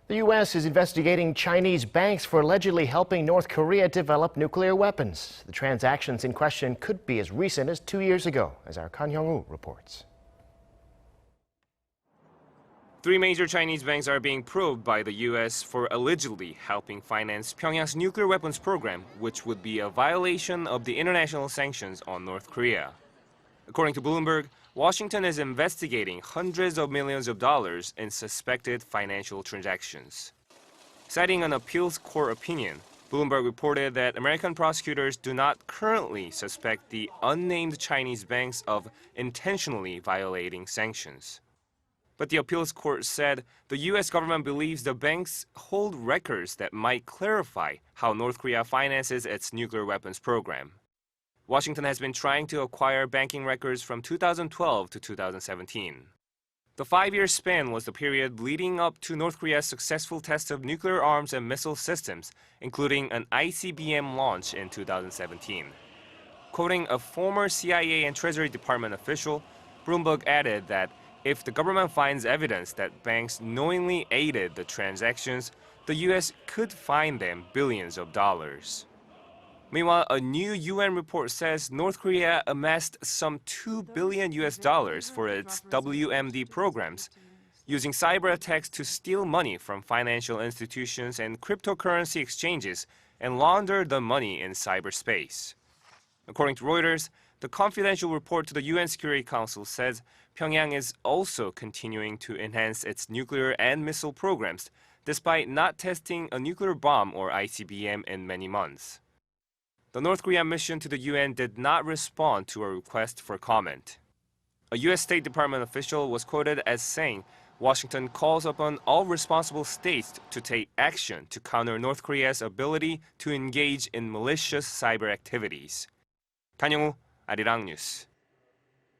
The U.S. is investigating Chinese banks for allegedly helping North Korea develop nuclear weapons. The transactions in question could be as recent as 2 years ago, as our Hyeong-woo reports. 3 major Chinese banks are being probed by the U.S. for allegedly helping finance Pyongyang's nuclear weapons program, which would be a violation of the international sanctions on North Korea. According to Bloomberg, Washington is investigating hundreds of millions of dollars in suspected financial transactions. Citing an appeals court opinion, Bloomberg reported that American prosecutors do not currently suspect the unnamed Chinese banks of intentionally violating sanctions. But the appeals court said the U.S. government believes the banks hold records that might clarify how North Korea finances its nuclear weapons program. Washington has been trying to acquire banking records from 2012 to 2017. The 5-year span was the period leading up to North Korea's successful test of nuclear arms and missile systems, including an ICBM launch in 2017. Quoting a former CIA and Treasury Department official, Bloomberg added that if the government finds evidence that banks knowingly aided the transactions, the U.S. could fine them billions of dollars. Meanwhile, a new UN report says North Korea amassed some $2 billion for its WMD programs, using cyber attacks to steal money from financial institutions and cryptocurrency exchanges and launder the money in cyberspace. According to Reuters, the confidential report to the UN Security Council says Pyongyang is also continuing to enhance its nuclear and missile programs, despite not testing a nuclear bomb or ICBM in many months. The North Korean mission to the UN did not respond to a request for comment. A U.S. State Department official was quoted as saying Washington calls upon all responsible states to take action to counter North Korea's ability to engage in malicious cyber activities. Hyeong-woo, Arirang News.